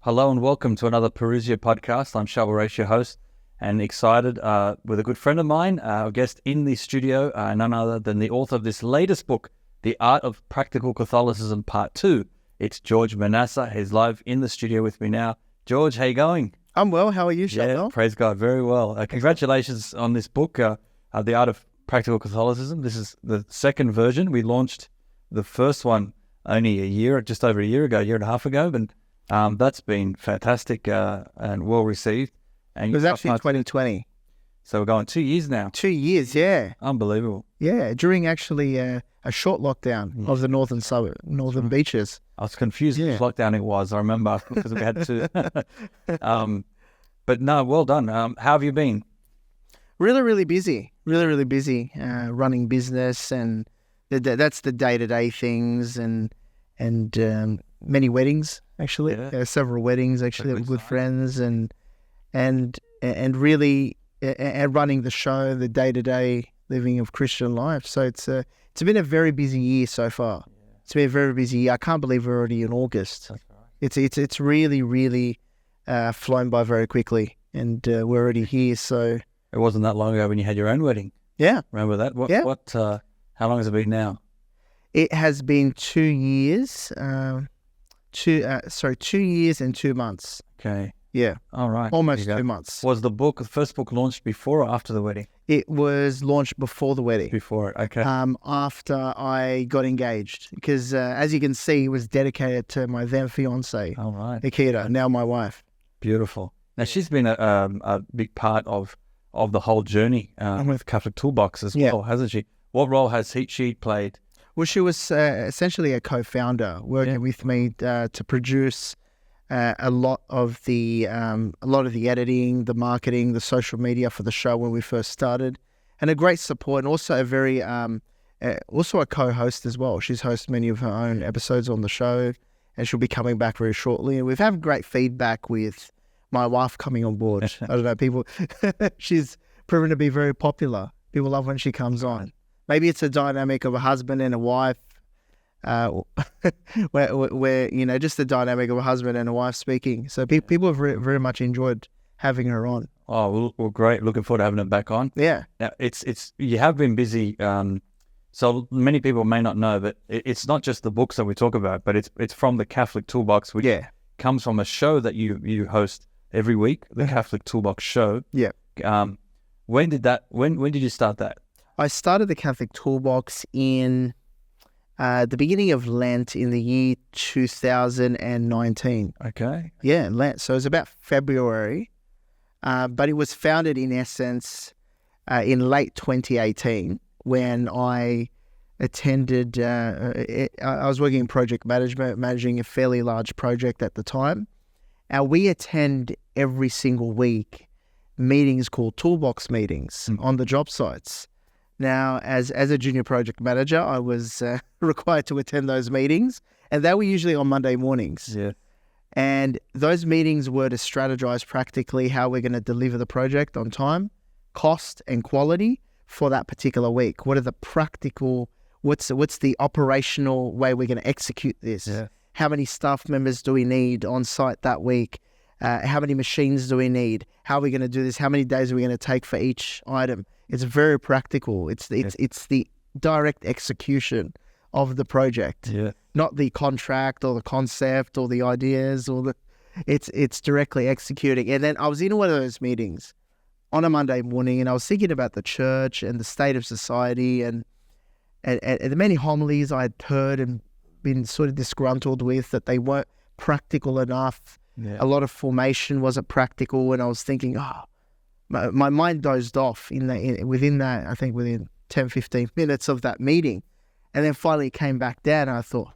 Hello and welcome to another Parousia podcast. I'm Parousia, your host, and excited with a good friend of mine, our guest in the studio, none other than the author of this latest book, The Art of Practical Catholicism Part 2. It's George Manassa. He's live in the studio with me now. George, how you going? I'm well. How are you, Sheldon? Yeah, praise God. Very well. Congratulations on this book, The Art of Practical Catholicism. This is the second version. We launched the first one only just over a year and a half ago, but that's been fantastic and well received. And it was actually 2020. So we're going 2 years now. 2 years, yeah. Unbelievable. Yeah, during actually a short lockdown of the northern beaches. I was confused which lockdown it was. I remember because we had to. But no, well done. How have you been? Really busy. Really busy running business, and that's the day-to-day things, and many weddings actually. Yeah. Several weddings actually with good friends, and really running the show, the day-to-day living of Christian life. So it's been a very busy year so far. Yeah. It's been a very busy year. I can't believe we're already in August. That's right. It's really flown by very quickly, and we're already here. So it wasn't that long ago when you had your own wedding. Yeah, remember that? How long has it been now? It has been 2 years. 2 years and 2 months. Okay. Yeah. All right. Almost 2 months. Was the first book launched before or after the wedding? It was launched before the wedding. Before it, okay. After I got engaged, because as you can see, it was dedicated to my then fiance. All right. Nikita, now my wife. Beautiful. Now she's been a big part of the whole journey with Catholic Toolbox as well, hasn't she? What role has she played? Well, she was essentially a co-founder working with me to produce a lot of the editing, the marketing, the social media for the show when we first started, and a great support, and also a very also a co-host as well. She's hosted many of her own episodes on the show, and she'll be coming back very shortly. And we've had great feedback with my wife coming on board. I don't know, people. She's proven to be very popular. People love when she comes on. Maybe it's a dynamic of a husband and a wife, where just the dynamic of a husband and a wife speaking. So people have very much enjoyed having her on. Oh, well, great! Looking forward to having her back on. Yeah. Now it's you have been busy. So many people may not know that it's not just the books that we talk about, but it's from the Catholic Toolbox, which comes from a show that you host every week, the Catholic Toolbox show. Yeah. When did you start that? I started the Catholic Toolbox in the beginning of Lent in the year 2019. Okay. Yeah, Lent. So it was about February, but it was founded in essence in late 2018 when I attended. I was working in project management, managing a fairly large project at the time. And we attend every single week meetings called Toolbox meetings on the job sites. Now, as a junior project manager, I was required to attend those meetings, and they were usually on Monday mornings. Yeah. And those meetings were to strategize practically how we're going to deliver the project on time, cost, and quality for that particular week. What are the practical, what's the operational way we're going to execute this? Yeah. How many staff members do we need on site that week? How many machines do we need? How are we going to do this? How many days are we going to take for each item? It's very practical. It's the direct execution of the project, not the contract or the concept or the ideas it's directly executing. And then I was in one of those meetings on a Monday morning, and I was thinking about the church and the state of society and the many homilies I had heard and been sort of disgruntled with that they weren't practical enough. Yeah. A lot of formation wasn't practical, and I was thinking, my mind dozed off within 10, 15 minutes of that meeting. And then finally it came back down, and I thought,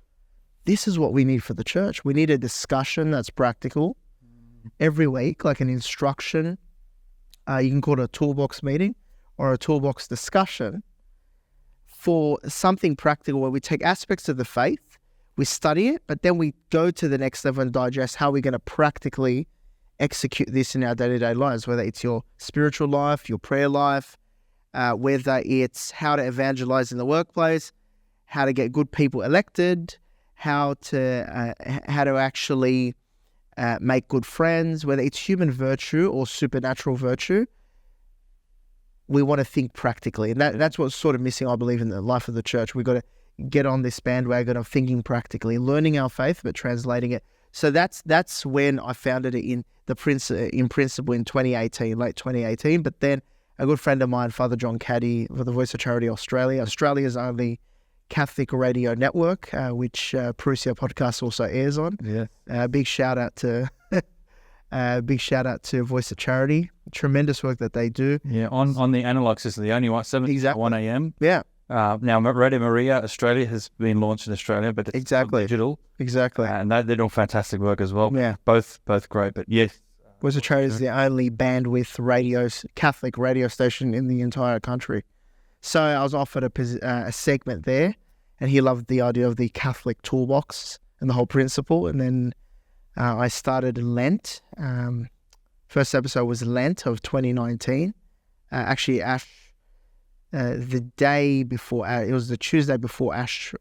this is what we need for the church. We need a discussion that's practical every week, like an instruction. You can call it a toolbox meeting or a toolbox discussion for something practical where we take aspects of the faith, we study it, but then we go to the next level and digest how we're going to practically execute this in our day-to-day lives, whether it's your spiritual life, your prayer life, whether it's how to evangelize in the workplace, how to get good people elected, how to actually make good friends, whether it's human virtue or supernatural virtue. We want to think practically. And that's what's sort of missing, I believe, in the life of the church. We've got to get on this bandwagon of thinking practically, learning our faith, but translating it. So that's when I founded it in principle in 2018, late 2018. But then a good friend of mine, Father John Caddy, for the Voice of Charity Australia, Australia's only Catholic radio network, which Parousia podcast also airs on. Yeah. Big shout out to Voice of Charity. Tremendous work that they do. Yeah, on the analog system, the only one, 1 a.m. Yeah. Now, Radio Maria Australia has been launched in Australia, but it's digital. Exactly. And they're doing fantastic work as well. Yeah. Both great, but yes. Voice of Charity is the only bandwidth Catholic radio station in the entire country. So I was offered a segment there, and he loved the idea of the Catholic Toolbox and the whole principle. And then I started Lent. First episode was Lent of 2019. Actually, Ash, the day before, it was the Tuesday before Ash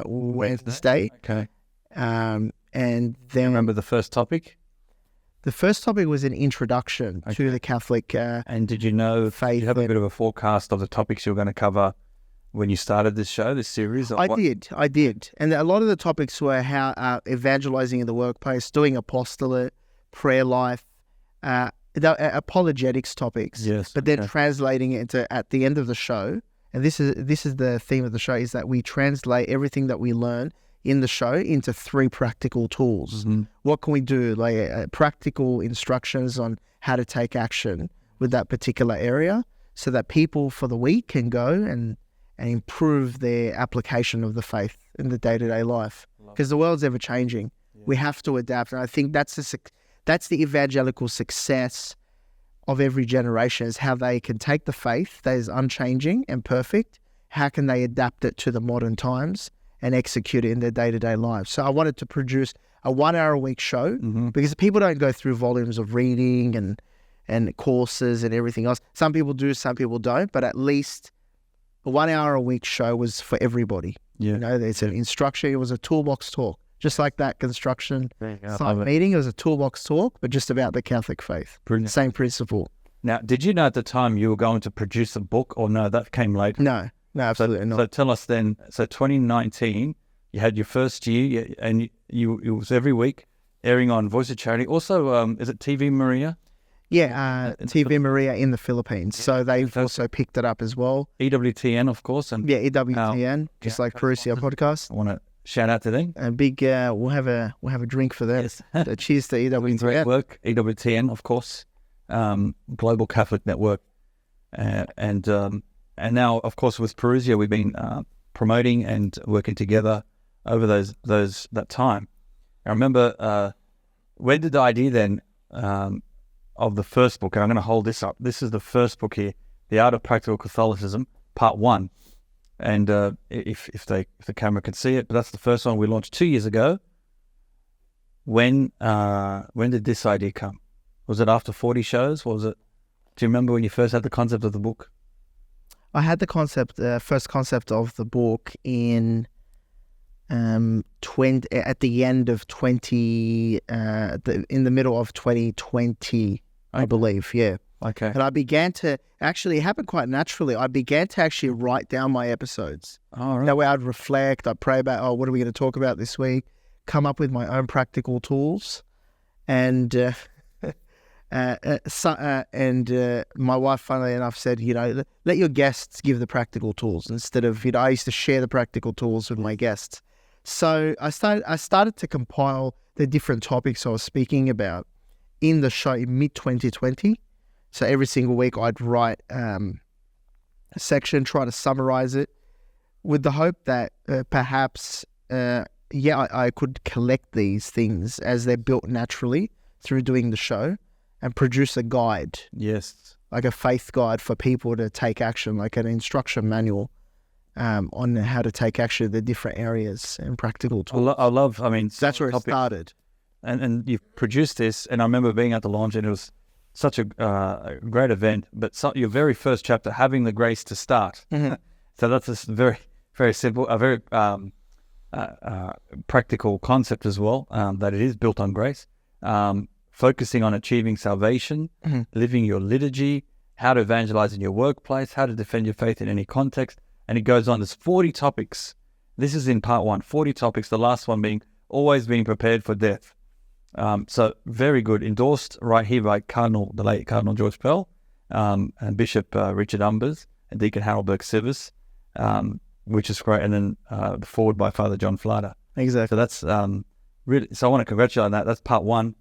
Wednesday. Okay. And then Remember the first topic? The first topic was an introduction to the Catholic and did you know, faith. Did you have a bit of a forecast of the topics you were going to cover when you started this series? I did. And a lot of the topics were how evangelizing in the workplace, doing apostolate, prayer life, the apologetics topics. Yes. But then translating it into, at the end of the show, and this is the theme of the show, is that we translate everything that we learn in the show into 3 practical tools. Mm-hmm. What can we do? Like practical instructions on how to take action with that particular area so that people for the week can go and improve their application of the faith in the day-to-day life. Because the world's ever changing. Yeah. We have to adapt. And I think that's the evangelical success of every generation, is how they can take the faith that is unchanging and perfect. How can they adapt it to the modern times and execute it in their day-to-day lives? So I wanted to produce a 1-hour-a-week show, because people don't go through volumes of reading and courses and everything else. Some people do, some people don't, but at least a 1-hour-a-week show was for everybody. Yeah. You know, it's an instruction. It was a toolbox talk, just like that construction site meeting. It was a toolbox talk, but just about the Catholic faith. Brilliant. Same principle. Now, did you know at the time you were going to produce a book, or no, that came later? No, absolutely not. So tell us then, so 2019, you had your first year, and it was every week airing on Voice of Charity. Also, is it TV Maria? Yeah, TV Maria in the Philippines. So they've also picked it up as well. EWTN, of course. And EWTN, just like Parousia podcast. I want to shout out to them. A big, we'll have a drink for them. Yes. So cheers to EWTN. Great work, EWTN, of course. Global Catholic Network. And now, of course, with Parousia, we've been promoting and working together over that time. I remember, when did the idea then of the first book, and I'm going to hold this up. This is the first book here, The Art of Practical Catholicism, Part 1. And if the camera can see it, but that's the first one we launched 2 years ago. When did this idea come? Was it after 40 shows? Do you remember when you first had the concept of the book? I had the first concept of the book in at the end of in the middle of 2020, I believe. Yeah. Okay. And I began to it happened quite naturally. I began to actually write down my episodes. Oh, right. That way I'd reflect, I'd pray about, what are we going to talk about this week? Come up with my own practical tools. And my wife, funnily enough, said, let your guests give the practical tools instead of, I used to share the practical tools with my guests. So I started to compile the different topics I was speaking about in the show in mid-2020. So every single week I'd write a section, try to summarize it, with the hope that perhaps, I could collect these things as they're built naturally through doing the show and produce a guide. Yes. Like a faith guide for people to take action, like an instruction manual on how to take action in the different areas and practical tools. That's where it started. And you've produced this, and I remember being at the launch, and it was such a great event, but your very first chapter, having the grace to start. Mm-hmm. So that's a very, very simple, a very practical concept as well, that it is built on grace. focusing on achieving salvation, living your liturgy, how to evangelize in your workplace, how to defend your faith in any context. And it goes on. There's 40 topics. This is in part 1, 40 topics. The last one being always being prepared for death. So very good. Endorsed right here by the late Cardinal George Pell, and Bishop Richard Umbers and Deacon Harold Burke-Sivers, which is great. And then the forward by Father John Flata. Exactly. So that's really. So I want to congratulate on that. That's part 1,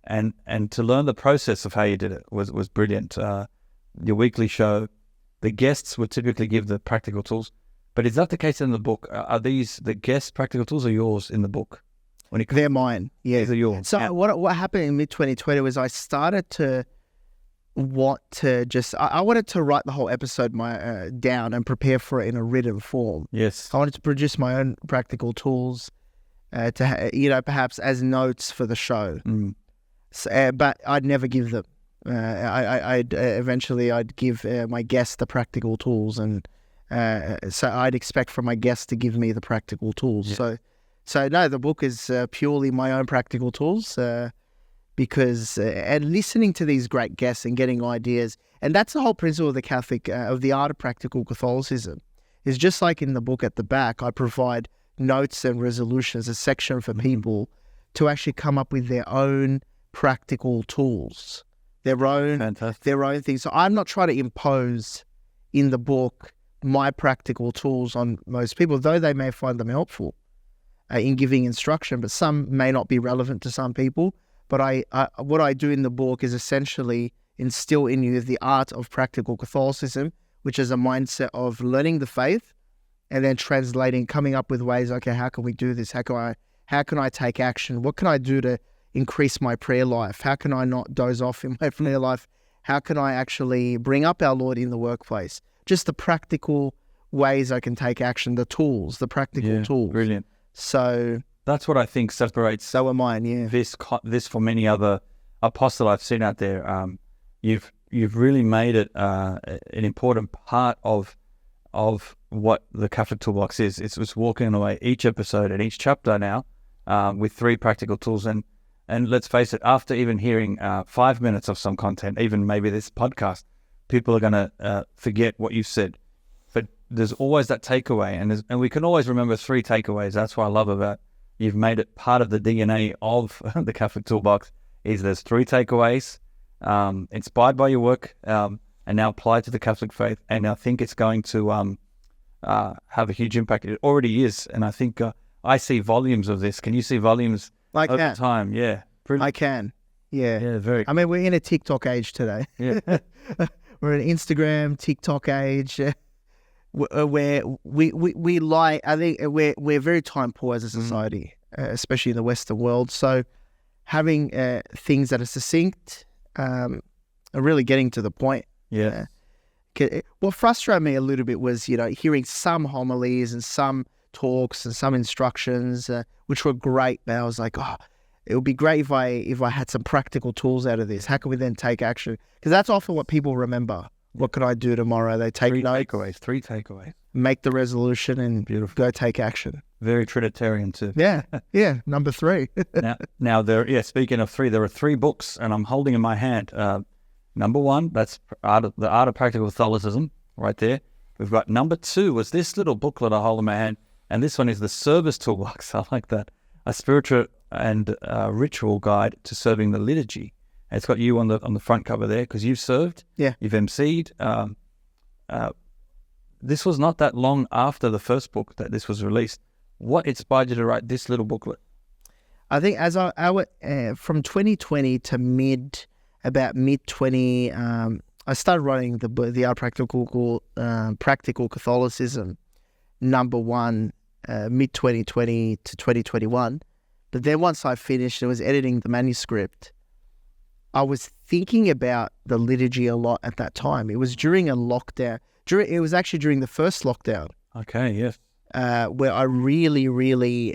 and to learn the process of how you did it was brilliant. Your weekly show, the guests would typically give the practical tools, but is that the case in the book? Are these the guest practical tools or yours in the book? They're mine. Yeah, these are yours. So what happened in mid-2020 was I started to want to I wanted to write the whole episode down and prepare for it in a written form. Yes. I wanted to produce my own practical tools to perhaps as notes for the show. So, but I'd never give them. Eventually I'd give my guests the practical tools, and so I'd expect from my guests to give me the practical tools. Yeah. So no, the book is purely my own practical tools, because and listening to these great guests and getting ideas, and that's the whole principle of the Catholic of the art of practical Catholicism. Is just like in the book at the back, I provide notes and resolutions, a section for people to actually come up with their own practical tools, their own things. So I'm not trying to impose in the book my practical tools on most people, though they may find them helpful in giving instruction, but some may not be relevant to some people. But what I do in the book is essentially instill in you the art of practical Catholicism, which is a mindset of learning the faith and then translating, coming up with ways, okay, how can we do this? How can I take action? What can I do to increase my prayer life? How can I not doze off in my prayer life? How can I actually bring up our Lord in the workplace? Just the practical ways I can take action, the tools, the practical tools. Brilliant. So that's what I think separates. So am mine. Yeah. This from many other apostles I've seen out there. You've really made it an important part of what the Catholic Toolbox is. It's walking away each episode and each chapter now with 3 practical tools. And let's face it, after even hearing 5 minutes of some content, even maybe this podcast, people are going to forget what you said. But there's always that takeaway, and we can always remember 3 takeaways. That's what I love about you've made it part of the DNA of the Catholic Toolbox. Is there's 3 takeaways inspired by your work and now applied to the Catholic faith, and I think it's going to have a huge impact. It already is, and I think I see volumes of this. Can you see volumes over time? Yeah, brilliant. I can. Yeah. Yeah, very. I mean, we're in a TikTok age today. Yeah. We're in an Instagram, TikTok age, where we like. I think we're very time poor as a society, especially in the Western world. So having things that are succinct, are really getting to the point. Yeah. What frustrated me a little bit was, hearing some homilies and some talks and some instructions, which were great. But I was like, it would be great if I had some practical tools out of this. How can we then take action? Because that's often what people remember. What can I do tomorrow? They take notes. 3 takeaways. Make the resolution and go take action. Very Trinitarian too. Yeah. Number 3. now there. Speaking of 3, there are 3 books, and I'm holding in my hand. Number 1, that's the Art of Practical Catholicism, right there. We've got number 2 was this little booklet I hold in my hand, and this one is the Service Toolbox. I like that. A spiritual and ritual guide to serving the liturgy. And it's got you on the front cover there because you've served. Yeah. You've emceed. This was not that long after the first book that this was released. What inspired you to write this little booklet? I think as from 2020 to about mid-20, I started writing the Art of Practical Catholicism, number 1, mid-2020 to 2021. But then once I finished, I was editing the manuscript. I was thinking about the liturgy a lot at that time. It was during a lockdown. It was actually during the first lockdown. Okay, yes. Where I really, where we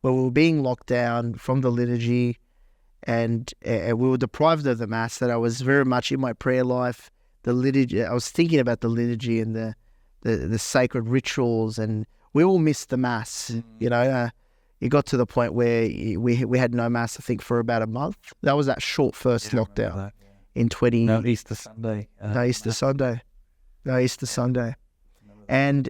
were being locked down from the liturgy, and we were deprived of the Mass, that I was very much in my prayer life. The liturgy, I was thinking about the liturgy and the sacred rituals, and we all missed the Mass. it got to the point where we had no mass, I think, for about a month. That was that short first lockdown in 20. No Easter Sunday. No Easter Sunday. No Easter Sunday. And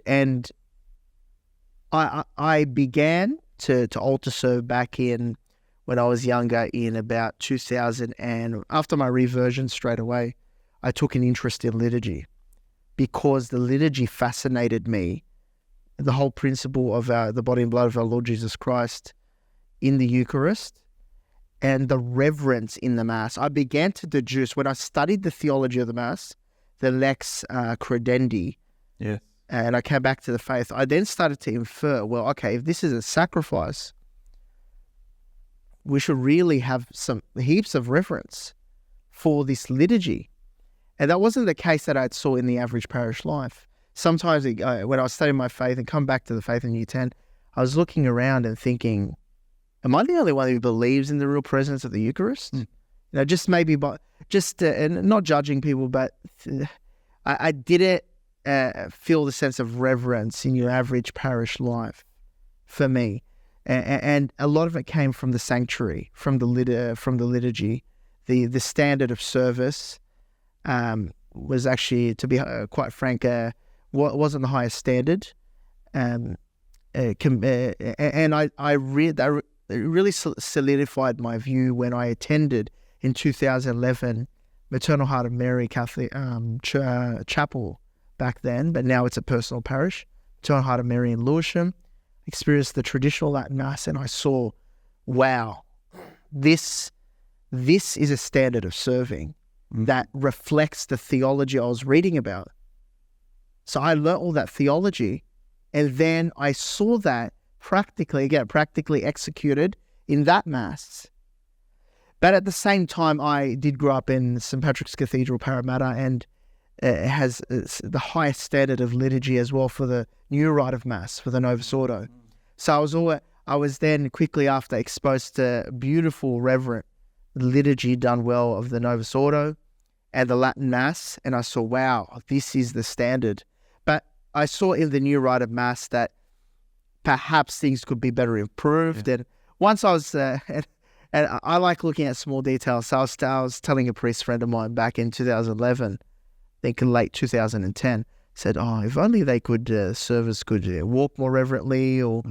I began to altar serve back in when I was younger in about 2000, and after my reversion straight away, I took an interest in liturgy because the liturgy fascinated me. The whole principle of the body and blood of our Lord Jesus Christ in the Eucharist and the reverence in the Mass. I began to deduce, when I studied the theology of the Mass, the lex credendi, and I came back to the faith, I then started to infer, well, okay, if this is a sacrifice, we should really have some heaps of reverence for this liturgy. And that wasn't the case that I saw in the average parish life. Sometimes when I was studying my faith and come back to the faith in Year 10, I was looking around and thinking, am I the only one who believes in the real presence of the Eucharist? You know, just maybe, and not judging people, but I didn't feel the sense of reverence in your average parish life for me. And a lot of it came from the sanctuary, from the liturgy. The standard of service was actually, to be quite frank, wasn't the highest standard. And I really solidified my view when I attended in 2011 Maternal Heart of Mary Catholic Chapel back then, but now it's a personal parish, Maternal Heart of Mary in Lewisham. Experienced the traditional Latin Mass, and I saw, wow, this is a standard of serving that reflects the theology I was reading about. So I learned all that theology, and then I saw that practically executed in that Mass. But at the same time, I did grow up in St. Patrick's Cathedral, Parramatta, and it has the highest standard of liturgy as well for the new rite of Mass, for the Novus Ordo. So I was then quickly after exposed to beautiful, reverent liturgy done well of the Novus Ordo and the Latin Mass, and I saw, wow, this is the standard. But I saw in the new rite of Mass that perhaps things could be better improved. And once I was, and I like looking at small details, so I was telling a priest friend of mine back in 2011, I think in late 2010, said, oh, if only they could, servers could walk more reverently or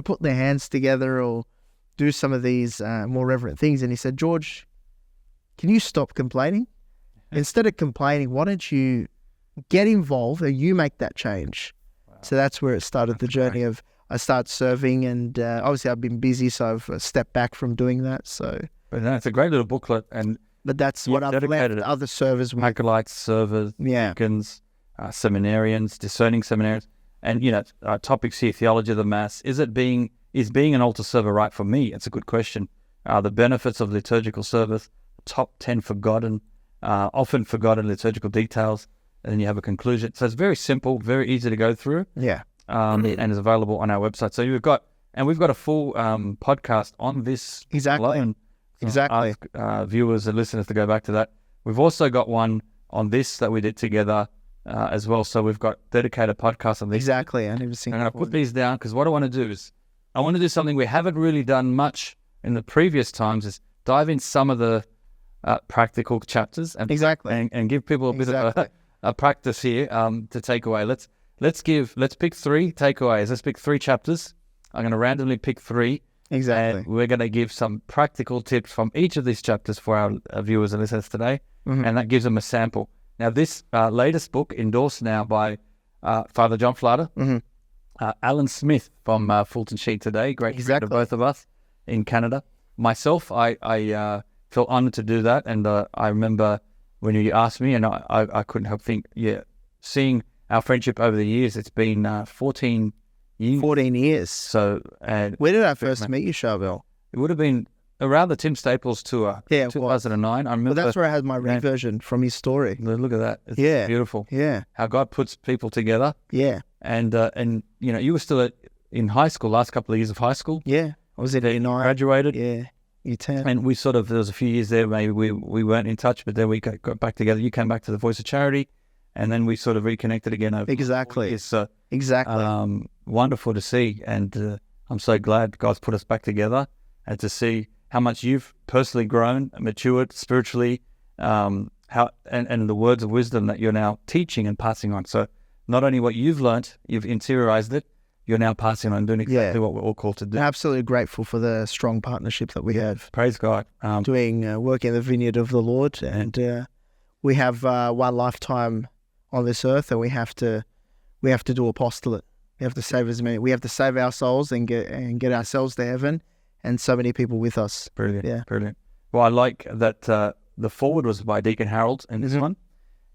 put their hands together or do some of these more reverent things. And he said, George, can you stop complaining? Instead of complaining, why don't you get involved and you make that change? Wow. So that's where it started, the journey of I started serving, and obviously I've been busy, so I've stepped back from doing that. So, but no, it's a great little booklet, but that's what I've left other servers with. Acolytes, servers, deacons, seminarians, discerning seminarians, and topics here: theology of the Mass. Is being an altar server right for me? It's a good question. The benefits of liturgical service, top 10 often forgotten liturgical details, and then you have a conclusion. So it's very simple, very easy to go through. And is available on our website. So we've got a full podcast on this. Exactly. Ask viewers and listeners to go back to that. We've also got one on this that we did together as well. So we've got dedicated podcasts on this. Exactly. I never seen. I'm going to put these down because what I want to do is I want to do something we haven't really done much in the previous times, is dive in some of the practical chapters and and give people a bit of a practice here to take away. Let's pick 3 takeaways. Let's pick 3 chapters. I'm going to randomly pick 3. Exactly. And we're going to give some practical tips from each of these chapters for our viewers and listeners today. And that gives them a sample. Now, this latest book, endorsed now by Father John Flatter, Alan Smith from Fulton Sheet today, great friend of both of us in Canada. Myself, I feel honored to do that. And I remember when you asked me, and I couldn't help think, seeing our friendship over the years, it's been 14 years. 14 years. So, where did I first meet you, Charbel? It would have been around the Tim Staples tour, 2009. I remember. Well, that's where I had my reversion from his story. Look at that. It's beautiful. Yeah. How God puts people together. Yeah. And you were still in high school, last couple of years of high school. Yeah. I was at 89. Graduated. Yeah. Year 10. And we there was a few years there, maybe we weren't in touch, but then we got back together. You came back to the Voice of Charity. And then we sort of reconnected again over Exactly. years. So, exactly. Wonderful to see. And I'm so glad God's put us back together, and to see how much you've personally grown, matured spiritually, how and the words of wisdom that you're now teaching and passing on. So not only what you've learnt, you've interiorized it, you're now passing on, doing exactly what we're all called to do. Absolutely grateful for the strong partnership that we have. Praise God. Doing work in the vineyard of the Lord, and we have one lifetime on this earth, and we have to do apostolate. We have to save as many. We have to save our souls and get ourselves to heaven, and so many people with us. Brilliant. Yeah. Brilliant. Well, I like that the forward was by Deacon Harold in this one.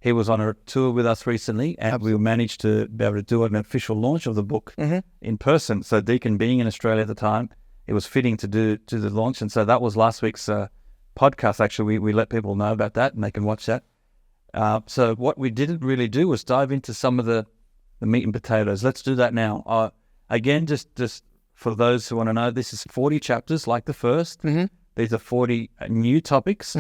He was on a tour with us recently, and we managed to be able to do an official launch of the book in person. So Deacon being in Australia at the time, it was fitting to do the launch. And so that was last week's podcast. Actually, we let people know about that, and they can watch that. So what we didn't really do was dive into some of the meat and potatoes. Let's do that now. Again, just for those who want to know, this is 40 chapters like the first. These are 40 new topics.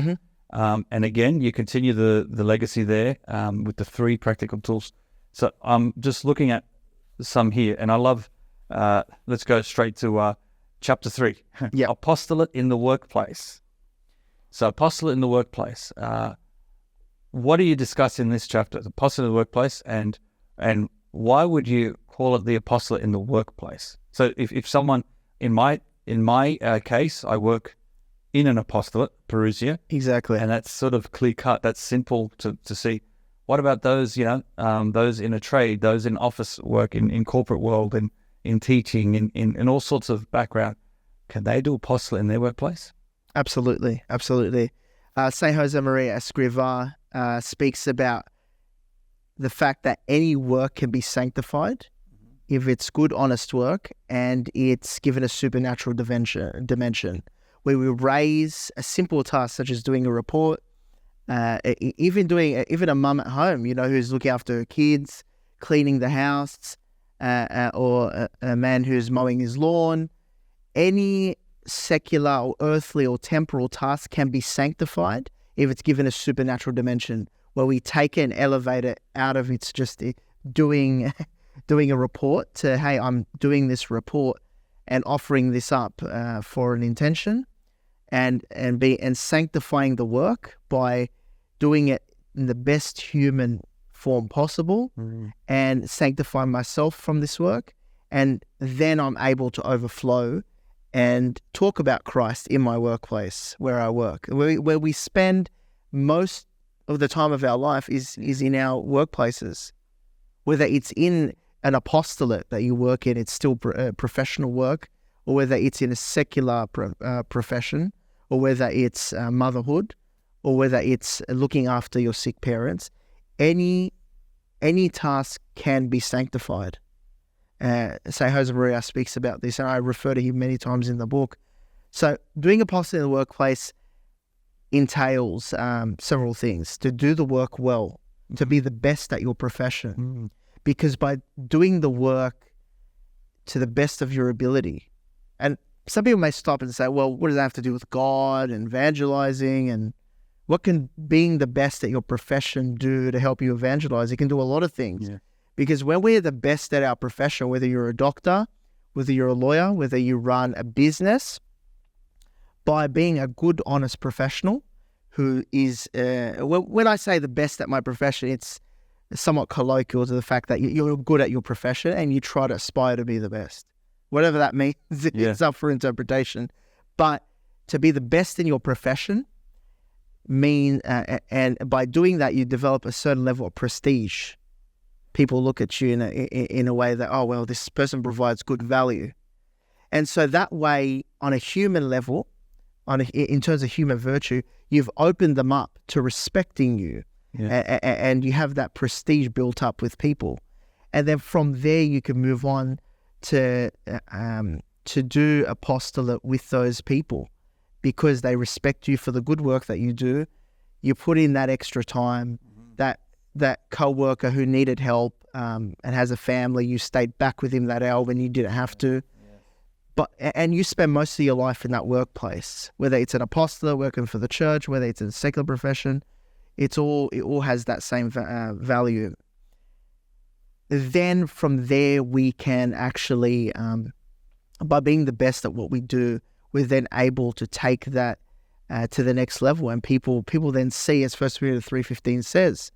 And again, you continue the legacy there with the 3 practical tools. So I'm just looking at some here, and I love, let's go straight to chapter 3. Apostolate in the workplace. So apostolate in the workplace. What do you discuss in this chapter? The apostolate in the workplace, and why would you call it the apostolate in the workplace? So if someone, in my case, I work in an apostolate, Parousia. Exactly. And that's sort of clear cut. That's simple to see. What about those, those in a trade, those in office work, in corporate world, and in teaching, in all sorts of background? Can they do apostolate in their workplace? Absolutely. Absolutely. Saint Josemaria Escrivá speaks about the fact that any work can be sanctified if it's good, honest work, and it's given a supernatural dimension. Where we raise a simple task such as doing a report, even a mum at home, who's looking after her kids, cleaning the house, or a man who's mowing his lawn. Any secular or earthly or temporal task can be sanctified if it's given a supernatural dimension, where we take it and elevate it out of it's just doing a report to, hey, I'm doing this report and offering this up for an intention, and sanctifying the work by doing it in the best human form possible, and sanctifying myself from this work, and then I'm able to overflow and talk about Christ in my workplace where I work, where we spend most of the time of our life is in our workplaces, whether it's in an apostolate that you work in, it's still professional work, or whether it's in a secular profession, or whether it's motherhood, or whether it's looking after your sick parents. Any task can be sanctified. Saint Josemaria speaks about this, and I refer to him many times in the book. So doing apostolate in the workplace entails several things: to do the work well, to be the best at your profession. Because by doing the work to the best of your ability, and some people may stop and say, well, what does that have to do with God and evangelizing? And what can being the best at your profession do to help you evangelize? It can do a lot of things. Yeah. Because when we're the best at our profession, whether you're a doctor, whether you're a lawyer, whether you run a business, by being a good, honest professional who is, when I say the best at my profession, it's somewhat colloquial to the fact that you're good at your profession and you try to aspire to be the best. Whatever that means, it's up for interpretation. But to be the best in your profession and by doing that, you develop a certain level of prestige. People look at you in a way that, oh, well, this person provides good value. And so that way, on a human level, in terms of human virtue, you've opened them up to respecting you. And you have that prestige built up with people. And then from there, you can move on to do apostolate with those people, because they respect you for the good work that you do. You put in that extra time. That co-worker who needed help and has a family, you stayed back with him that hour when you didn't have to. And you spend most of your life in that workplace, whether it's an apostolate working for the church, whether it's a secular profession. It all has that same value. Then from there, we can actually by being the best at what we do, we're then able to take that to the next level. And people then see, as 1 Peter 3:15 says,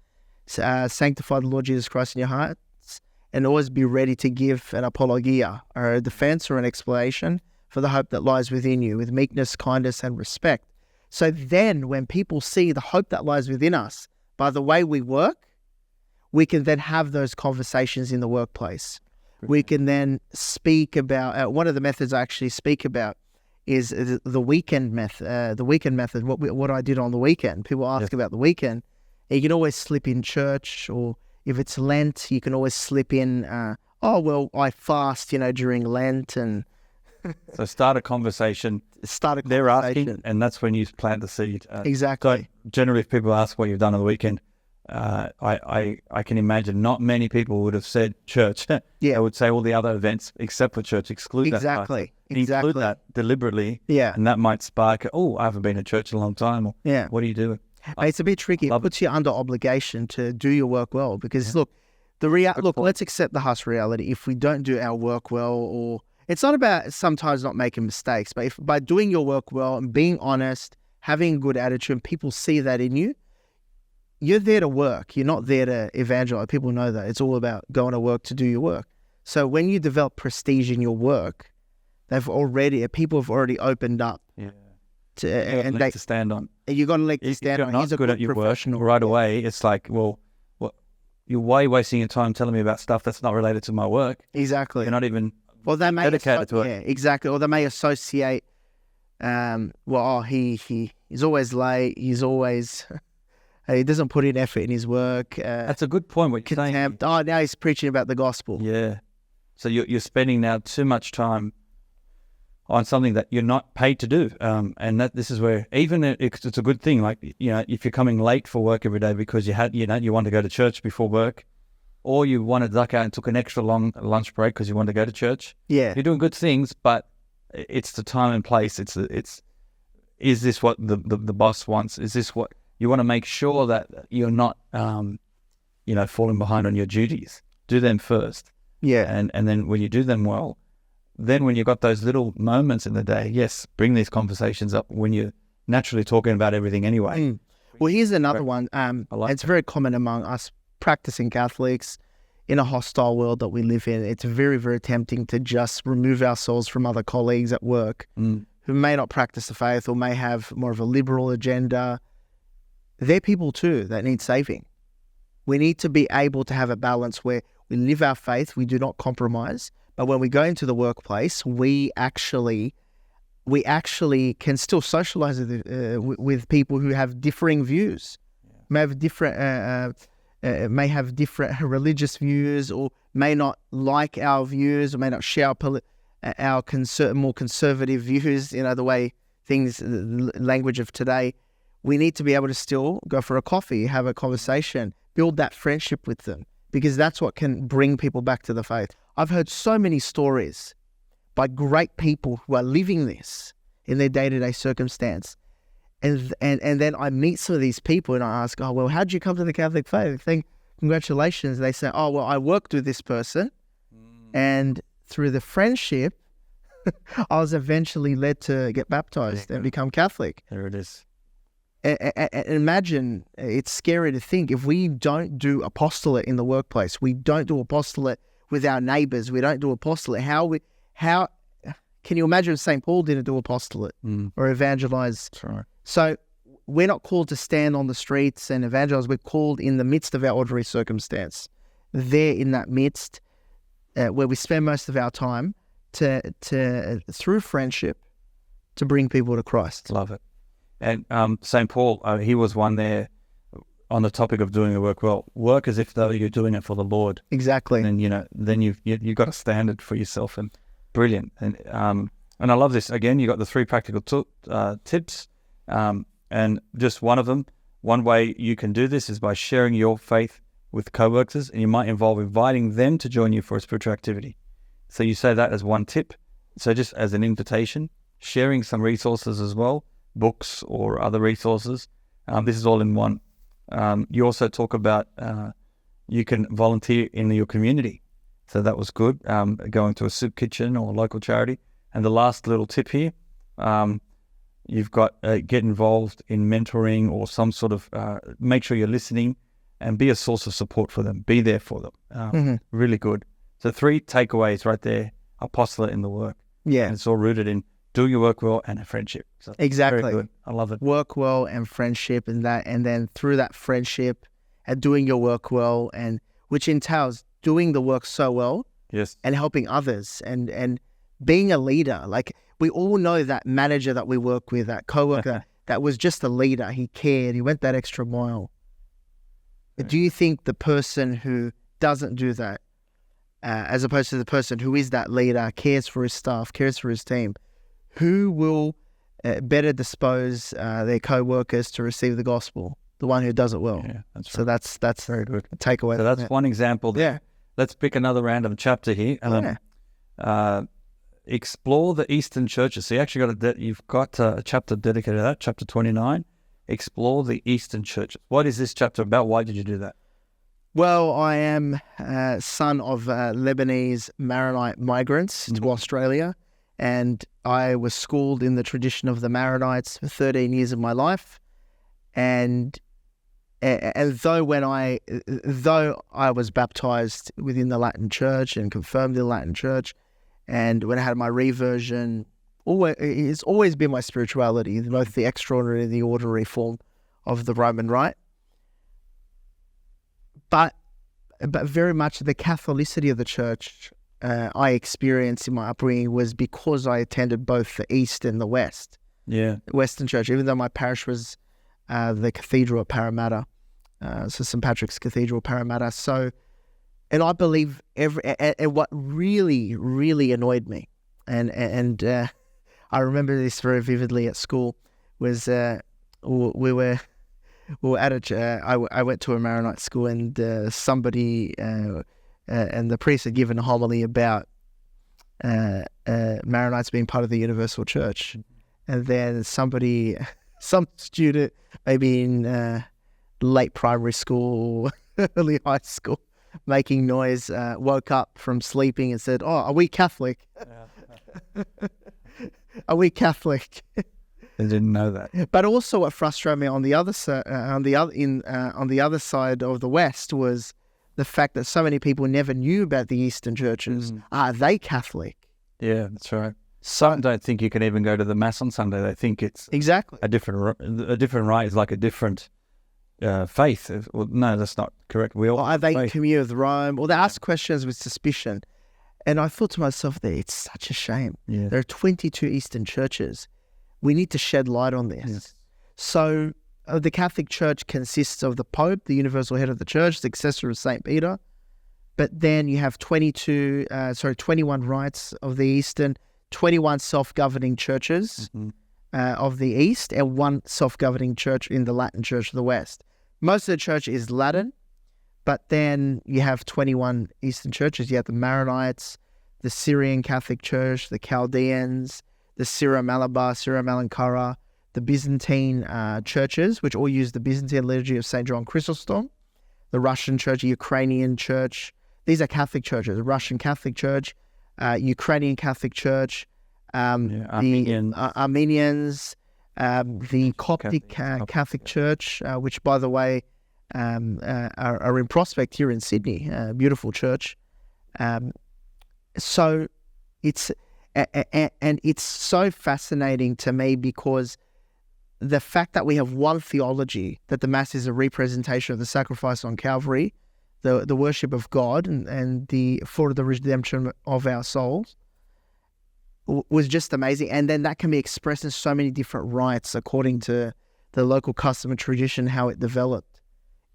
sanctify the Lord Jesus Christ in your hearts, and always be ready to give an apologia, or a defense or an explanation for the hope that lies within you, with meekness, kindness, and respect. So then when people see the hope that lies within us by the way we work, we can then have those conversations in the workplace. We can then speak about, one of the methods I actually speak about is the weekend method. What I did on the weekend. People ask about the weekend. You can always slip in church, or if it's Lent, you can always slip in, I fast, during Lent. And so start a conversation. They're asking, and that's when you plant the seed. Exactly. So generally, if people ask what you've done on the weekend, I can imagine not many people would have said church. Yeah. They would say all the other events except for church. Exclude that. Exactly. Include that deliberately. Yeah. And that might spark, I haven't been to church in a long time. Or, yeah. What do you do? It's a bit tricky. It puts you under obligation to do your work well, because look, let's accept the harsh reality. If we don't do our work well, or it's not about sometimes not making mistakes, but if by doing your work well and being honest, having a good attitude, and people see that in you, you're there to work. You're not there to evangelize. People know that. It's all about going to work to do your work. So when you develop prestige in your work, people have already opened up. Yeah. To stand on. You got to leg to stand on. If you're not good at your work right away, it's like, well, you're way wasting your time telling me about stuff that's not related to my work. Exactly. You're not even dedicated to it. Yeah, exactly. Or they may associate, he's always late. He's always, he doesn't put in effort in his work. That's a good point. What you're saying. Now he's preaching about the gospel. Yeah. So you're spending now too much time on something that you're not paid to do, and this is where even it's a good thing. Like, if you're coming late for work every day because you want to go to church before work, or you want to duck out and took an extra long lunch break because you want to go to church. Yeah, you're doing good things, but it's the time and place. Is this what the boss wants? Is this what you want to make sure that you're not falling behind on your duties? Do them first. Yeah, and then when you do them well. Then when you've got those little moments in the day, yes, bring these conversations up when you're naturally talking about everything anyway. Well, here's another one. It's very common among us practicing Catholics in a hostile world that we live in. It's very, very tempting to just remove ourselves from other colleagues at work who may not practice the faith or may have more of a liberal agenda. They're people too that need saving. We need to be able to have a balance where we live our faith, we do not compromise. But when we go into the workplace, we actually can still socialize with people who have differing views, may have different religious views, or may not like our views, or may not share our more conservative views. The way the language of today. We need to be able to still go for a coffee, have a conversation, build that friendship with them, because that's what can bring people back to the faith. I've heard so many stories by great people who are living this in their day-to-day circumstance. And then I meet some of these people and I ask, how'd you come to the Catholic faith? I think, congratulations. They say, I worked with this person. And through the friendship, I was eventually led to get baptized and become Catholic. There it is. Imagine, it's scary to think, if we don't do apostolate in the workplace, we don't do apostolate with our neighbors, we don't do apostolate. How can you imagine St. Paul didn't do apostolate or evangelize? Right. So we're not called to stand on the streets and evangelize. We're called in the midst of our ordinary circumstance, there in that midst where we spend most of our time to through friendship to bring people to Christ. Love it. And St. Paul, he was one there on the topic of doing the work well. Work as if though you're doing it for the Lord. Exactly. And then you've got a standard for yourself, and brilliant. And I love this. Again, you got the 3 practical tips, and just one of them. One way you can do this is by sharing your faith with co-workers, and you might involve inviting them to join you for a spiritual activity. So you say that as one tip. So just as an invitation, sharing some resources as well, books or other resources. This is all in one. You also talk about you can volunteer in your community. So that was good, going to a soup kitchen or a local charity. And the last little tip here, you've got get involved in mentoring or some sort of, make sure you're listening and be a source of support for them. Be there for them. Really good. So 3 takeaways right there, apostolate in the work. Yeah. And it's all rooted in do your work well and a friendship. So Exactly. Very good. I love it. Work well and friendship, and then through that friendship and doing your work well, and which entails doing the work so well. Yes. And helping others and being a leader. Like, we all know that manager that we work with, that coworker, that was just a leader. He cared. He went that extra mile. But do you think the person who doesn't do that, as opposed to the person who is that leader, cares for his staff, cares for his team, who will better dispose their co-workers to receive the gospel? The one who does it well. Yeah, that's right. So that's very good. A takeaway. So that's one example there. Yeah. Let's pick another random chapter here. Explore the Eastern churches. So you've got a chapter dedicated to that, chapter 29. Explore the Eastern churches. What is this chapter about? Why did you do that? Well, I am son of Lebanese Maronite migrants to Australia, and I was schooled in the tradition of the Maronites for 13 years of my life. And though I was baptized within the Latin Church and confirmed in the Latin Church, and when I had my reversion, it's always been my spirituality, both the extraordinary and the ordinary form of the Roman Rite. But very much the Catholicity of the Church I experienced in my upbringing was because I attended both the East and the West. Yeah, Western Church, even though my parish was the Cathedral at Parramatta, so St. Patrick's Cathedral, Parramatta. So, and I believe and what really, really annoyed me, and I remember this very vividly at school, was we were at I went to a Maronite school, and somebody and the priest had given a homily about Maronites being part of the Universal Church, and then some student, maybe in late primary school or early high school, making noise, woke up from sleeping and said, "Oh, are we Catholic? Are we Catholic?" They didn't know that. But also, what frustrated me on the other side, on the other side of the West, was the fact that so many people never knew about the Eastern churches. Are they Catholic? Yeah, that's right. Some don't think you can even go to the Mass on Sunday. They think it's exactly a different rite is like a different faith. Well, no, that's not correct. We all are they communion with Rome? Or they ask questions with suspicion. And I thought to myself that it's such a shame. Yeah. There are 22 Eastern churches. We need to shed light on this. Yes. So the Catholic Church consists of the Pope, the universal head of the Church, the successor of St. Peter. But then you have 21 rites of the Eastern, 21 self-governing churches of the East, and 1 self-governing church in the Latin Church of the West. Most of the church is Latin, but then you have 21 Eastern churches. You have the Maronites, the Syrian Catholic Church, the Chaldeans, the Syro-Malabar, Syro-Malankara, the Byzantine churches, which all use the Byzantine liturgy of St. John Chrysostom, the Russian Church, the Ukrainian Church. These are Catholic churches, the Russian Catholic Church, Ukrainian Catholic Church, the Armenians, the Coptic Catholic Church, which, by the way, are in Prospect here in Sydney, beautiful church. So it's so fascinating to me, because the fact that we have one theology, that the Mass is a representation of the sacrifice on Calvary, the worship of God and for the redemption of our souls, was just amazing. And then that can be expressed in so many different rites according to the local custom and tradition, how it developed.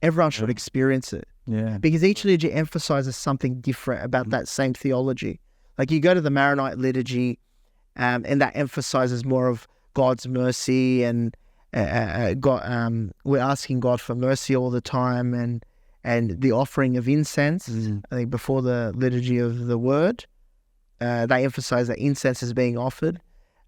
Everyone should experience it. Yeah. Because each liturgy emphasizes something different about that same theology. Like, you go to the Maronite liturgy, and that emphasizes more of God's mercy, and we're asking God for mercy all the time, and the offering of incense. I think before the liturgy of the Word, they emphasize that incense is being offered.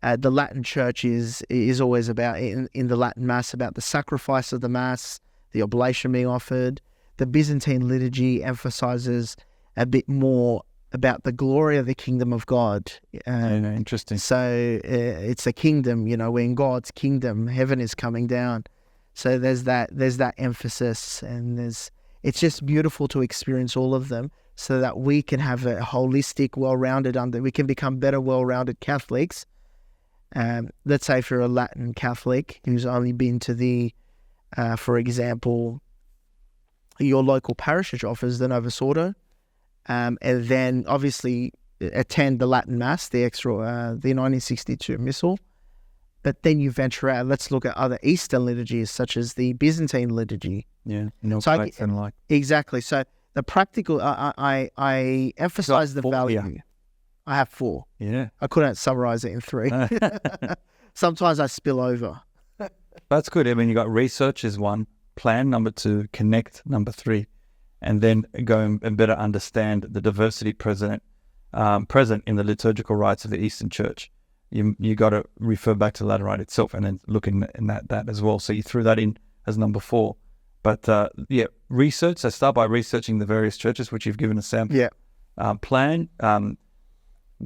The Latin Church is always about, in the Latin Mass, about the sacrifice of the Mass, the oblation being offered. The Byzantine liturgy emphasizes a bit more about the glory of the kingdom of God. Interesting. So it's a kingdom, we're in God's kingdom. Heaven is coming down. So there's that emphasis, and it's just beautiful to experience all of them, so that we can have a holistic, well-rounded we can become better, well-rounded Catholics. Let's say if you're a Latin Catholic who's only been to the, for example, your local parish church offers the Novus Ordo, and then obviously attend the Latin Mass, the 1962 Missal. But then you venture out. Let's look at other Eastern liturgies, such as the Byzantine liturgy. Yeah, exactly. So the practical, I emphasize the value. Yeah. I have 4. Yeah, I couldn't summarize it in 3. Sometimes I spill over. That's good. I mean, you got research is 1, plan number 2, connect number 3, and then go and better understand the diversity present in the liturgical rites of the Eastern Church. You got to refer back to the Latin Rite itself, and then look in that as well. So you threw that in as number 4. But research. So start by researching the various churches, which you've given a sample. Yeah. Plan.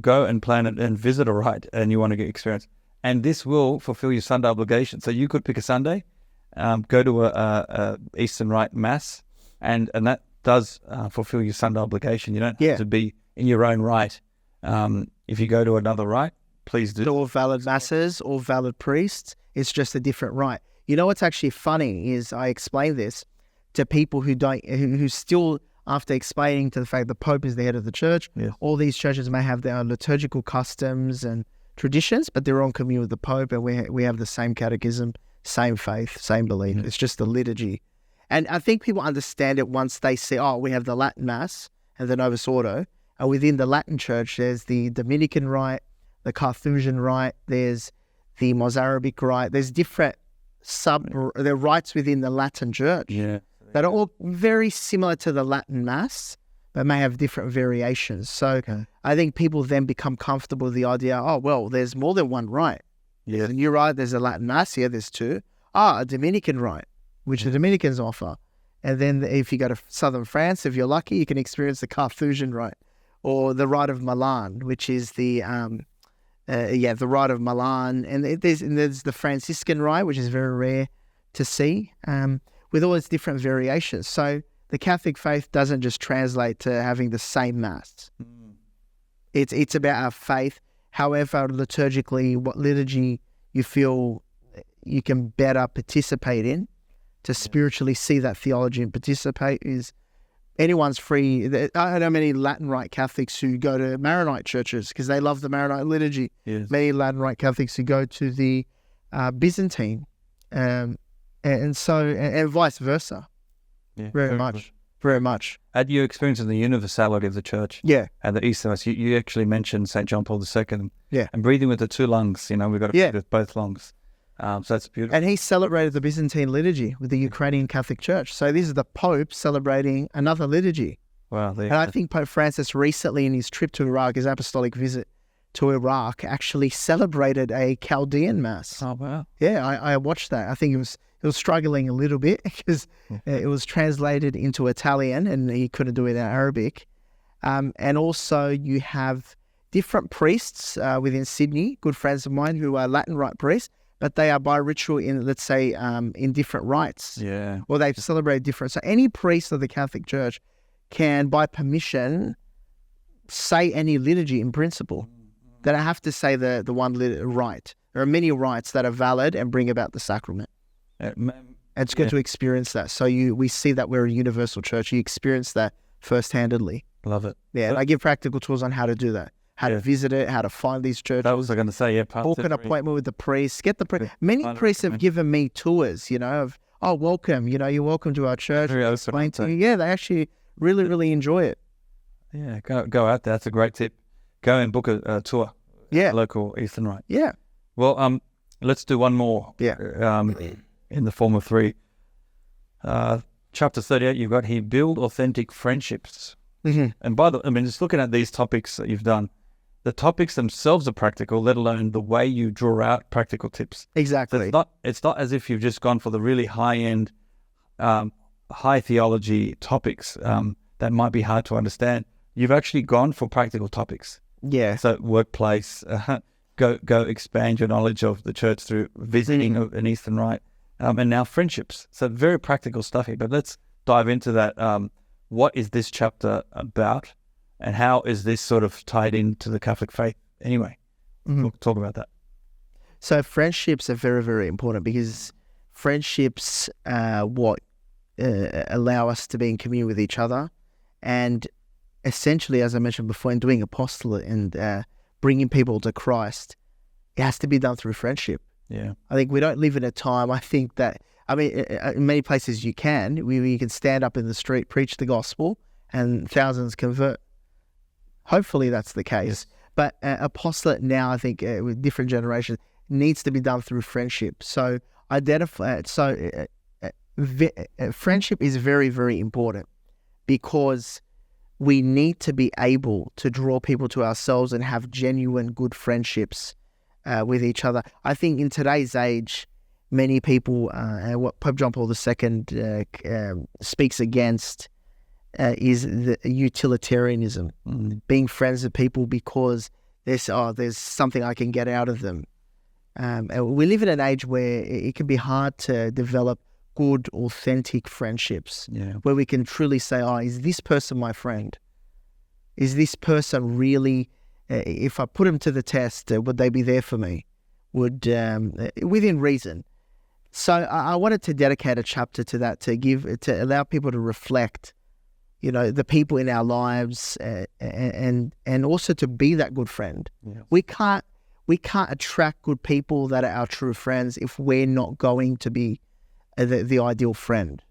Go and plan it and visit a rite, and you want to get experience. And this will fulfill your Sunday obligation. So you could pick a Sunday, go to a Eastern Rite Mass, and that does fulfill your Sunday obligation. You don't have to be in your own rite. If you go to another rite, please do. All valid masses, all valid priests. It's just a different rite. You know what's actually funny is I explain this to people who still, after explaining to the fact the Pope is the head of the church, all these churches may have their own liturgical customs and traditions, but they're all in commune with the Pope, and we have the same catechism, same faith, same belief. It's just the liturgy. And I think people understand it once they see, we have the Latin Mass and the Novus Ordo, and within the Latin Church, there's the Dominican Rite, the Carthusian Rite, there's the Mozarabic Rite, there's different there are rites within the Latin Church that are all very similar to the Latin Mass, but may have different variations. So I think people then become comfortable with the idea, there's more than one rite. There's a new rite, there's a Latin Mass here, there's 2. A Dominican rite, which the Dominicans offer. And then if you go to southern France, if you're lucky, you can experience the Carthusian Rite, or the Rite of Milan, which is the Rite of Milan. And there's the Franciscan Rite, which is very rare to see, with all its different variations. So the Catholic faith doesn't just translate to having the same Mass. It's about our faith. However, liturgically, what liturgy you feel you can better participate in to spiritually see that theology and participate is anyone's free. I know many Latin Rite Catholics who go to Maronite churches because they love the Maronite liturgy. Many Latin Rite Catholics who go to the Byzantine, and vice versa. Very much. Had you experienced the universality of the church? And the Eastern Mass, you actually mentioned St. John Paul II. And breathing with the 2 lungs, we've got to breathe with both lungs. So that's beautiful. And he celebrated the Byzantine liturgy with the Ukrainian Catholic Church. So this is the Pope celebrating another liturgy. Wow. And I think Pope Francis recently in his trip to Iraq, his apostolic visit to Iraq, actually celebrated a Chaldean Mass. Oh, wow. Yeah, I watched that. I think it was struggling a little bit because it was translated into Italian and he couldn't do it in Arabic. And also you have different priests within Sydney, good friends of mine who are Latin Rite priests, but they are by ritual in, let's say, in different rites. Or they celebrate different. So any priest of the Catholic Church can, by permission, say any liturgy in principle. They don't have to say the one rite. There are many rites that are valid and bring about the sacrament. And it's good to experience that. So we see that we're a universal church. You experience that first-handedly. Love it. Yeah, and I give practical tools on how to do that. How to visit it, how to find these churches. That was I going to say, book an appointment with the priest. Get the priest. Many priests have given me tours, of, welcome, you're welcome to our church. Explain to you. Yeah, they actually really, really enjoy it. Yeah, go out there. That's a great tip. Go and book a tour. Yeah. Local Eastern Rite. Yeah. Well, let's do one more. Yeah. In the form of 3. Chapter 38, you've got here, build authentic friendships. And just looking at these topics that you've done, the topics themselves are practical, let alone the way you draw out practical tips. Exactly. So it's not as if you've just gone for the really high-end, high theology topics that might be hard to understand. you've actually gone for practical topics. Yeah. So workplace, go expand your knowledge of the church through visiting an Eastern Rite, and now friendships. So very practical stuff here. But let's dive into that. What is this chapter about, and how is this sort of tied into the Catholic faith? Anyway, talk about that. So friendships are very, very important, because friendships what allow us to be in communion with each other, and essentially, as I mentioned before, in doing apostolate and bringing people to Christ, it has to be done through friendship. Yeah, I think we don't live in a time, I think that, in many places you can stand up in the street, preach the gospel, and thousands convert. Hopefully that's the case. Yes. But apostolate now, I think, with different generations, needs to be done through friendship. So friendship is very, very important, because we need to be able to draw people to ourselves and have genuine good friendships with each other. I think in today's age, many people, what Pope John Paul II speaks against is the utilitarianism, being friends with people because there's something I can get out of them. We live in an age where it can be hard to develop good, authentic friendships, where we can truly say, is this person my friend? Is this person really, if I put them to the test, would they be there for me? Within reason. So I wanted to dedicate a chapter to that, to allow people to reflect, the people in our lives, and also to be that good friend. Yes. We can't attract good people that are our true friends if we're not going to be the ideal friend.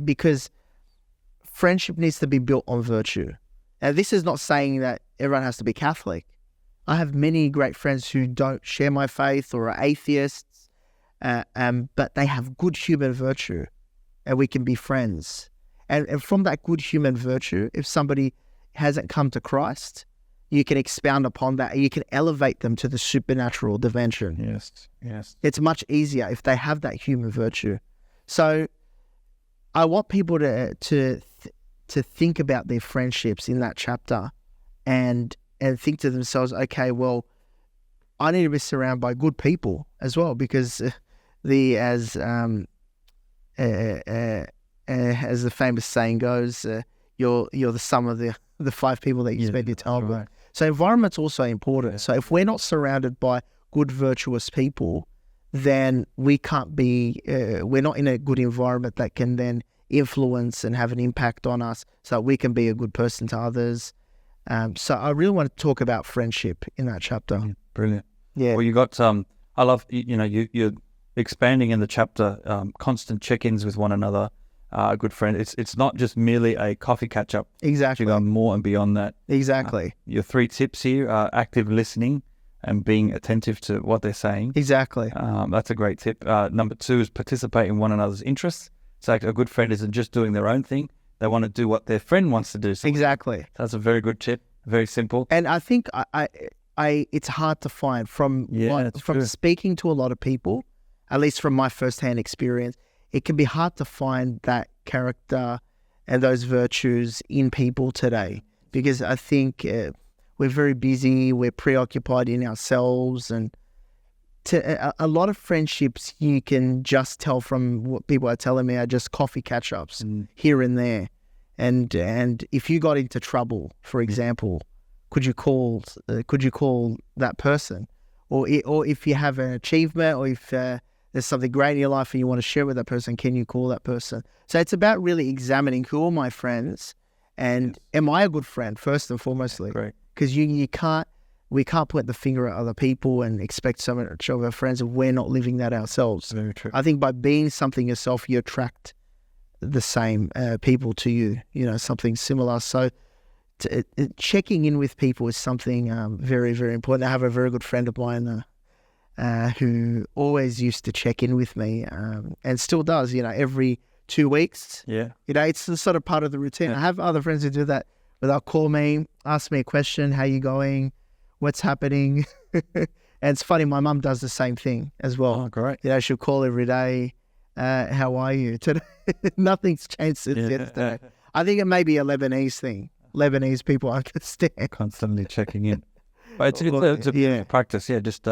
Because friendship needs to be built on virtue. Now, this is not saying that everyone has to be Catholic. I have many great friends who don't share my faith or are atheists, but they have good human virtue, and we can be friends. And from that good human virtue, if somebody hasn't come to Christ, you can expound upon that. You can elevate them to the supernatural dimension. Yes. It's much easier if they have that human virtue. So I want people to think about their friendships in that chapter, and think to themselves, okay, well, I need to be surrounded by good people as well, because as the famous saying goes, you're the sum of the 5 people that you spend your time with. Right. So environment's also important. Yeah. So if we're not surrounded by good, virtuous people, then we can't be, we're not in a good environment that can then influence and have an impact on us, so we can be a good person to others. So I really want to talk about friendship in that chapter. Brilliant. Yeah. Well, you got, I love, you're expanding in the chapter, constant check-ins with one another. A good friend. It's not just merely a coffee catch-up. Exactly. You go more and beyond that. Exactly. Your 3 tips here are active listening and being attentive to what they're saying. Exactly. That's a great tip. Number 2 is participate in one another's interests. So a good friend isn't just doing their own thing. They want to do what their friend wants to do. So exactly. That's a very good tip. Very simple. And I think it's hard to find from speaking to a lot of people, at least from my firsthand experience. It can be hard to find that character and those virtues in people today, because I think we're very busy, we're preoccupied in ourselves, and a lot of friendships you can just tell from what people are telling me are just coffee catch-ups here and there. And if you got into trouble, for example, could you call that person? Or if you have an achievement, or if there's something great in your life and you want to share with that person, can you call that person? So it's about really examining who are my friends, and am I a good friend first and foremostly? Great. Because we can't point the finger at other people and expect so much of our friends if we're not living that ourselves. Very true. I think by being something yourself, you attract the same people to you, something similar. So checking in with people is something very, very important. I have a very good friend of mine who always used to check in with me and still does, every 2 weeks. Yeah. It's the sort of part of the routine. Yeah. I have other friends who do that, but they'll call me, ask me a question, how you going, what's happening? And it's funny, my mum does the same thing as well. Oh, great. She'll call every day, how are you? Today, nothing's changed since yesterday. I think it may be a Lebanese thing. Lebanese people understand. Constantly checking in. But it's a practice, just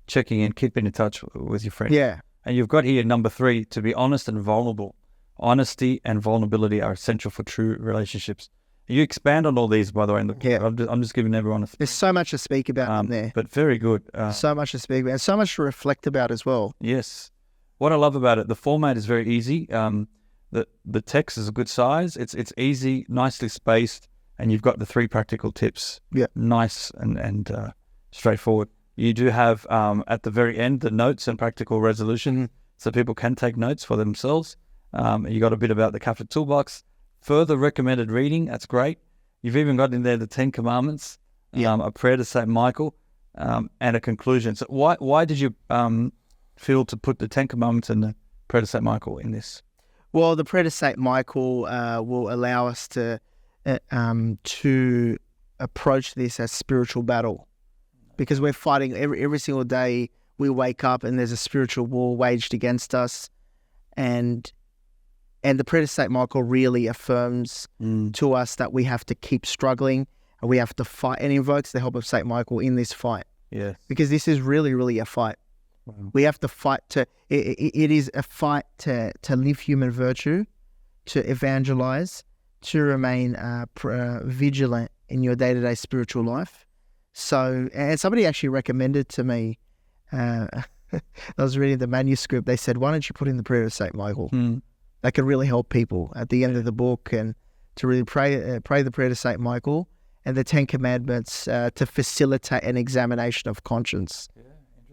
checking in, keeping in touch with your friends. Yeah. And you've got here number 3, to be honest and vulnerable. Honesty and vulnerability are essential for true relationships. You expand on all these, by the way. I'm just giving everyone There's so much to speak about in there. But very good. So much to speak about, and so much to reflect about as well. Yes. What I love about it, the format is very easy. The text is a good size. It's easy, nicely spaced, and you've got the 3 practical tips. Yeah. Nice and straightforward. You do have at the very end the notes and practical resolution, so people can take notes for themselves. You got a bit about the Catholic Toolbox. Further recommended reading, that's great. You've even got in there the 10 Commandments, a prayer to St. Michael, and a conclusion. So why did you feel to put the 10 Commandments and the prayer to St. Michael in this? Well, the prayer to St. Michael will allow us to approach this as spiritual battle, because we're fighting every single day. We wake up and there's a spiritual war waged against us, and the prayer to St. Michael really affirms to us that we have to keep struggling and we have to fight, and invokes the help of St. Michael in this fight. Yes. Because this is really, really a fight. We have to fight it is a fight to live human virtue, to evangelize, to remain vigilant in your day-to-day spiritual life. So, and somebody actually recommended to me, I was reading the manuscript, they said, why don't you put in the prayer to St. Michael? That could really help people at the end of the book, and to really pray the prayer to St. Michael and the 10 Commandments to facilitate an examination of conscience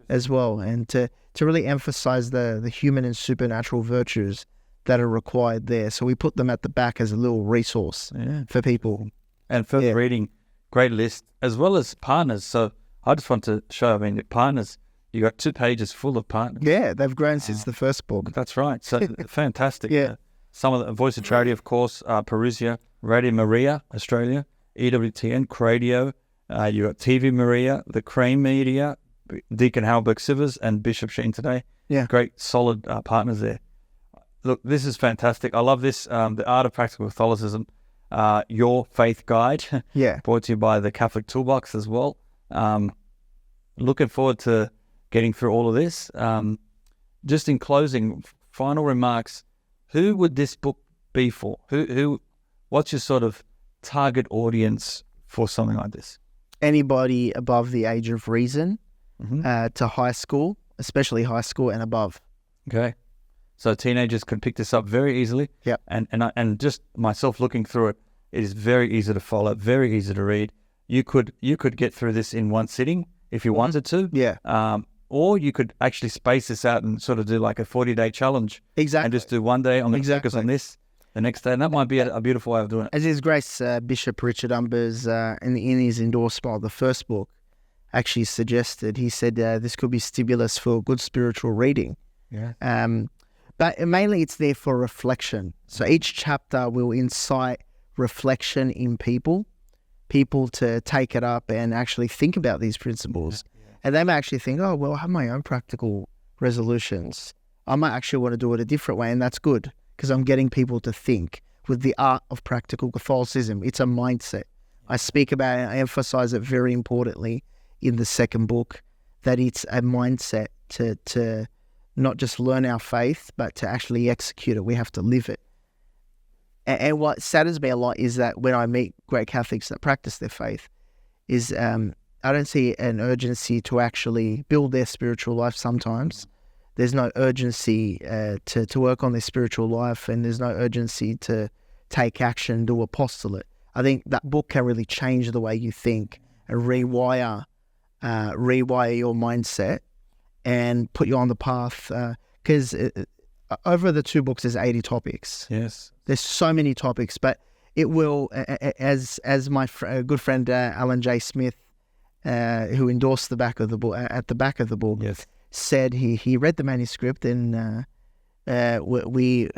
as well, and to really emphasize the human and supernatural virtues that are required there. So we put them at the back as a little resource for people. And further reading, great list, as well as partners. So I just want to show, the partners, you got 2 pages full of partners. Yeah, they've grown since the first book. That's right. So fantastic. Some of the Voice of Charity, of course, Parousia, Radio Maria, Australia, EWTN, Cradio, you got TV Maria, the Crane Media, Deacon Halberg Sivers, and Bishop Sheen Today. Yeah. Great, solid partners there. Look, this is fantastic. I love this. The Art of Practical Catholicism, Your Faith Guide. Brought to you by the Catholic Toolbox as well. Looking forward to getting through all of this. Just in closing, final remarks, who would this book be for? What's your sort of target audience for something like this? Anybody above the age of reason, to high school, especially high school and above. Okay. So teenagers can pick this up very easily. Yeah. And just myself looking through it, it is very easy to follow, very easy to read. You could get through this in one sitting if you wanted to. Yeah. Or you could actually space this out and sort of do like a 40-day challenge. Exactly. And just do one day, I'm going to focus on this, the next day. And that might be a beautiful way of doing it. As His Grace Bishop Richard Umbers, in his endorsement of the first book, actually suggested, he said this could be stimulus for good spiritual reading. Yeah. But mainly it's there for reflection. So each chapter will incite reflection in people to take it up and actually think about these principles. And they may actually think, oh, well, I have my own practical resolutions. I might actually want to do it a different way, and that's good because I'm getting people to think with the art of practical Catholicism. It's a mindset. I speak about it, I emphasize it very importantly in the second book, that it's a mindset to not just learn our faith, but to actually execute it. We have to live it. And what saddens me a lot is that when I meet great Catholics that practice their faith, is I don't see an urgency to actually build their spiritual life sometimes. There's no urgency to work on their spiritual life, and there's no urgency to take action, do apostolate. I think that book can really change the way you think and rewire your mindset and put you on the path. Because over the 2 books, there's 80 topics. Yes. There's so many topics, but it will, as my good friend Alan J. Smith, who endorsed the back of the book, at the back of the book, said he read the manuscript, and I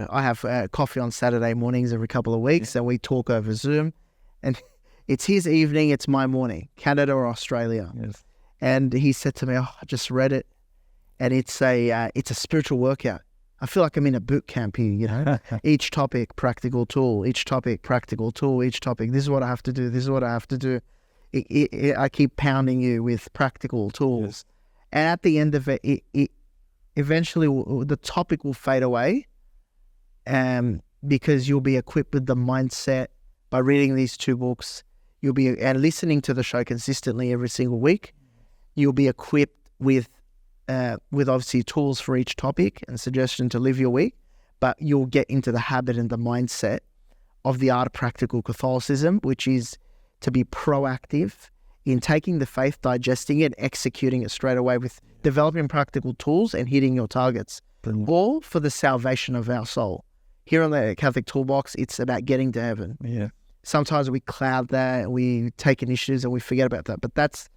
have coffee on Saturday mornings every couple of weeks, and we talk over Zoom, and it's his evening, it's my morning, Canada or Australia. Yes. And he said to me, I just read it, and it's a spiritual workout. I feel like I'm in a boot camp here, you know. Each topic, practical tool. Each topic, practical tool. Each topic, this is what I have to do. This is what I have to do. I keep pounding you with practical tools. Yes. And at the end of it, eventually the topic will fade away, because you'll be equipped with the mindset by reading these 2 books. You'll be and listening to the show consistently every single week. You'll be equipped with obviously tools for each topic and suggestion to live your week, but you'll get into the habit and the mindset of the art of practical Catholicism, which is to be proactive in taking the faith, digesting it, executing it straight away with developing practical tools and hitting your targets, all for the salvation of our soul. Here on the Catholic Toolbox, it's about getting to heaven. Yeah. Sometimes we cloud that, we take initiatives and we forget about that, but that's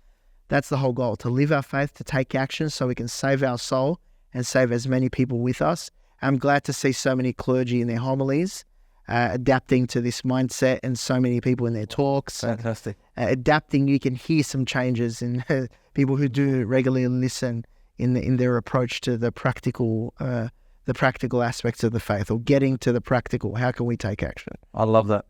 the whole goal, to live our faith, to take action so we can save our soul and save as many people with us. I'm glad to see so many clergy in their homilies adapting to this mindset, and so many people in their talks. Fantastic. Adapting, you can hear some changes in people who do regularly listen in their approach to the practical aspects of the faith, or getting to the practical. How can we take action? I love that.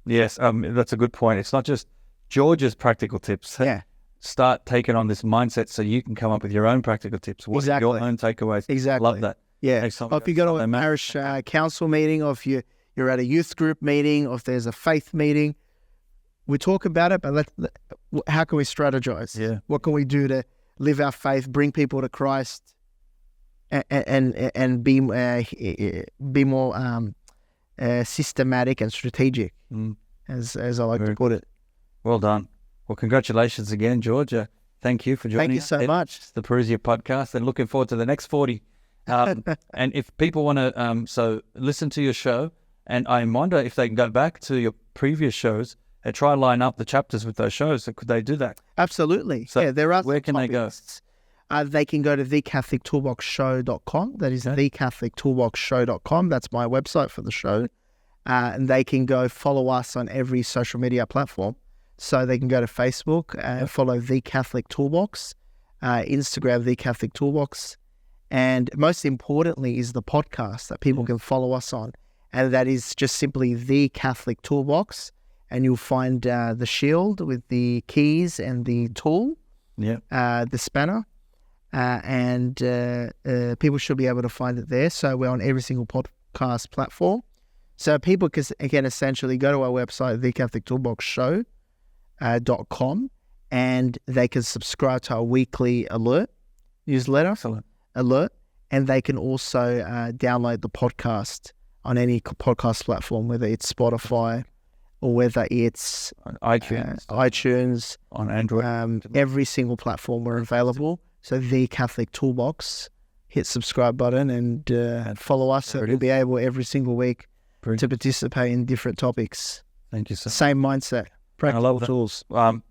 Yes, that's a good point. It's not just George's practical tips. Yeah. Start taking on this mindset so you can come up with your own practical tips. What are your own takeaways? Exactly. Love that. Yeah. Or if you go to a parish council meeting, or if you're at a youth group meeting, or if there's a faith meeting, we talk about it, but how can we strategize? Yeah. What can we do to live our faith, bring people to Christ, and be more systematic and strategic, as I like to put it. Well done. Well, congratulations again, George. Thank you for joining us. Thank you so much. It's the Parousia podcast, and looking forward to the next 40. And if people want to listen to your show, and I wonder if they can go back to your previous shows and try and line up the chapters with those shows. So could they do that? Absolutely. So there are. Where can they go? They can go to thecatholictoolboxshow.com. That is thecatholictoolboxshow.com. That's my website for the show. And they can go follow us on every social media platform. So they can go to Facebook and follow The Catholic Toolbox, Instagram, The Catholic Toolbox. And most importantly is the podcast that people can follow us on. And that is just simply The Catholic Toolbox. And you'll find the shield with the keys and the tool, the spanner. And people should be able to find it there. So we're on every single podcast platform. So people can essentially go to our website, thecatholictoolboxshow.com, and they can subscribe to our weekly newsletter. Excellent. Alert, and they can also download the podcast on any podcast platform, whether it's Spotify or whether it's on iTunes, on Android. Every single platform we're available. So The Catholic Toolbox, hit subscribe button and follow us. So you'll be able every single week to participate in different topics. Thank you, sir. Same mindset, practical tools. And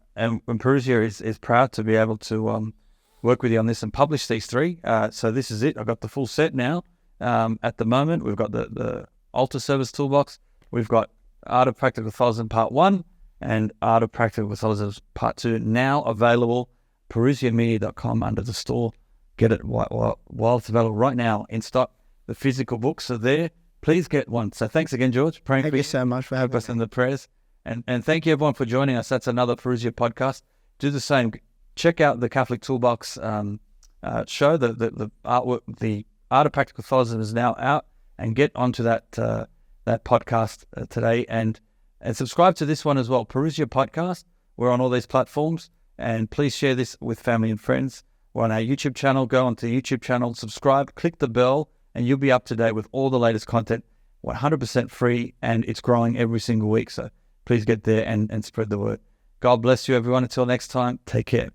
Parousia is proud to be able to work with you on this and publish these 3. So this is it. I've got the full set now. At the moment, we've got the altar service toolbox. We've got Art of Practical Catholicism Part 1 and Art of Practical Catholicism Part 2 now available. ParousiaMedia.com under the store. Get it while it's available right now in stock. The physical books are there. Please get one. So thanks again, George. Thank you so much for having us in the prayers. And thank you everyone for joining us. That's another Parousia podcast. Do the same. Check out the Catholic Toolbox show. The artwork, the Art of Practical Catholicism is now out, and get onto that podcast today and subscribe to this one as well. Parousia podcast. We're on all these platforms, and please share this with family and friends. We're on our YouTube channel. Go onto the YouTube channel, subscribe, click the bell, and you'll be up to date with all the latest content. 100% free, and it's growing every single week. So please get there and spread the word. God bless you, everyone. Until next time, take care.